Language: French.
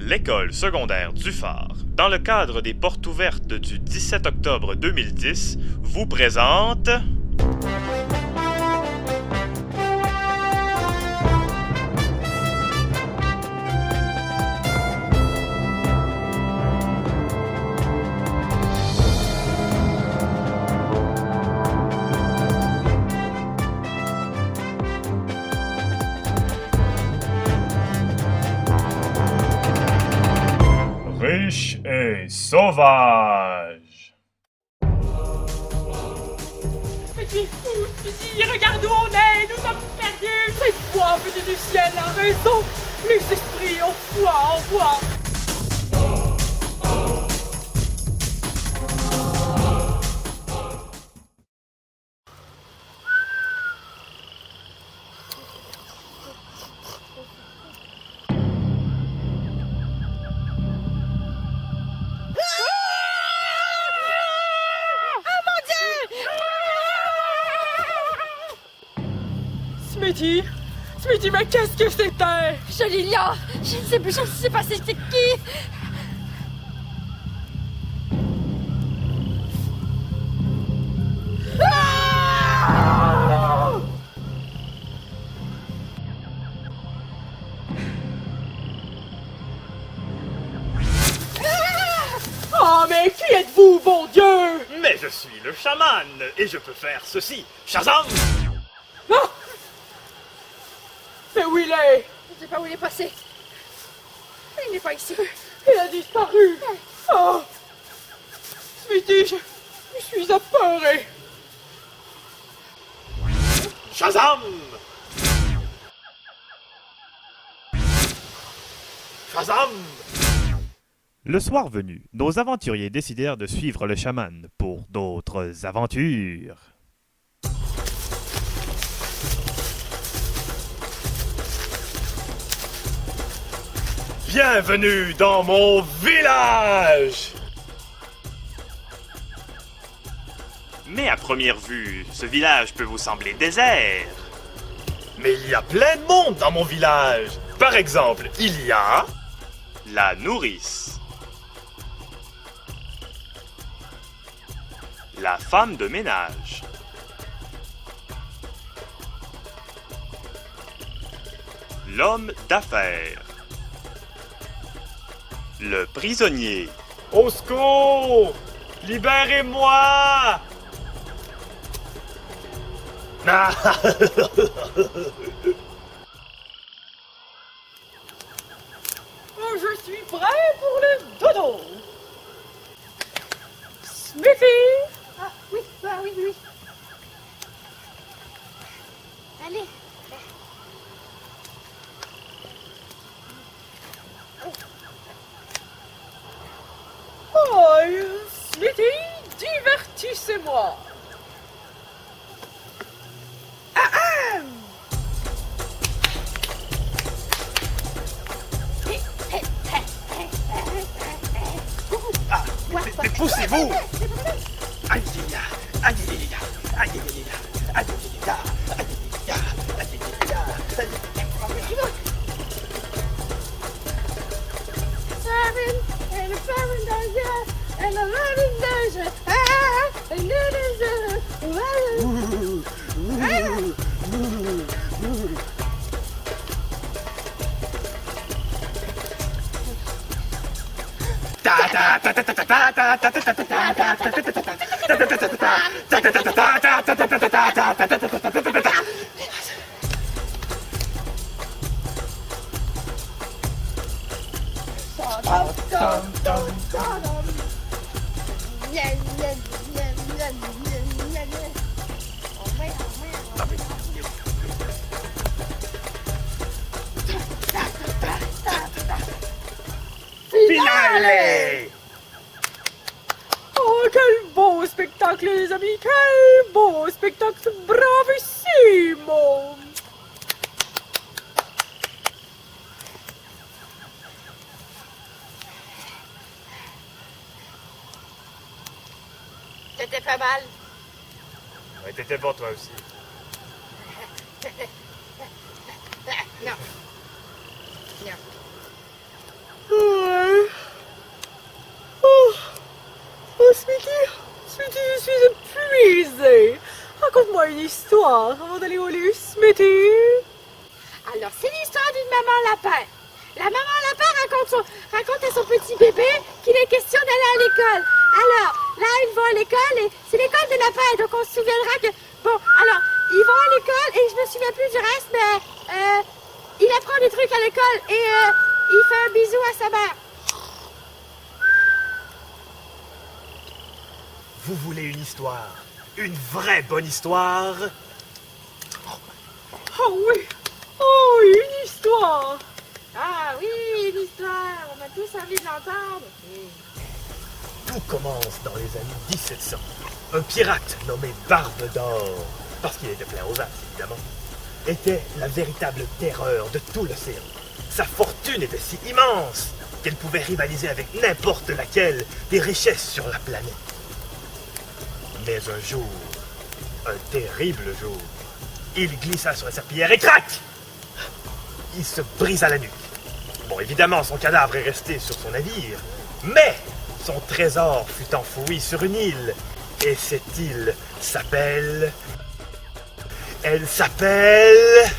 L'école secondaire du Phare, dans le cadre des portes ouvertes du 17 octobre 2010, vous présente... Riche et sauvage. Petit fou, petit, regarde où on est, nous sommes perdus. Cette foi venue du ciel a raison. Les esprits ont foi en moi. Smitty, mais qu'est-ce que c'était? Jolilia, je ne sais pas c'était qui. Oh, mais qui êtes-vous, bon Dieu? Mais je suis le chaman, et je peux faire ceci. Shazam! Ah! Mais où il est? Je ne sais pas où il est passé. Il n'est pas ici. Il a disparu. Oh! Smitty, je suis apeuré. Shazam! Shazam! Le soir venu, nos aventuriers décidèrent de suivre le chaman pour d'autres aventures. Bienvenue dans mon village! Mais à première vue, ce village peut vous sembler désert. Mais il y a plein de monde dans mon village. Par exemple, il y a... La nourrice. La femme de ménage. L'homme d'affaires. Le prisonnier. Au secours! Libérez-moi! Ah! Oh, je suis prêt pour le dodo. Smithy! Ah oui, oui. Allez. Oh, Smithy, divertissez-moi. Mais poussez-vous! Aïe, aïe, aïe, aïe, aïe, Finale! Oh, quel beau spectacle, les amis, quel beau spectacle, bravissimo! C'était pas mal. Ouais, t'étais bon toi aussi. Non. Non. Ouh. amusé. Raconte-moi une histoire avant d'aller au lit, Smithy. Alors, c'est l'histoire d'une maman lapin. La maman lapin raconte à son petit bébé qu'il est question d'aller à l'école. Alors, là, ils vont à l'école et c'est l'école des lapins. Donc, on se souviendra que... Bon, alors, ils vont à l'école et je me souviens plus du reste, mais... il apprend des trucs à l'école et il fait un bisou à sa mère. Vous voulez une histoire? Une vraie bonne histoire? Oh oui, oh, une histoire. Ah oui, une histoire. On a tous envie de l'entendre. Tout commence dans les années 1700. Un pirate nommé Barbe d'Or, parce qu'il était plein aux as, évidemment, était la véritable terreur de tout l'océan. Sa fortune était si immense qu'elle pouvait rivaliser avec n'importe laquelle des richesses sur la planète. Mais un jour, un terrible jour, il glissa sur la serpillière et crac! Il se brisa la nuque. Bon, évidemment, son cadavre est resté sur son navire, mais son trésor fut enfoui sur une île. Et cette île s'appelle... Elle s'appelle...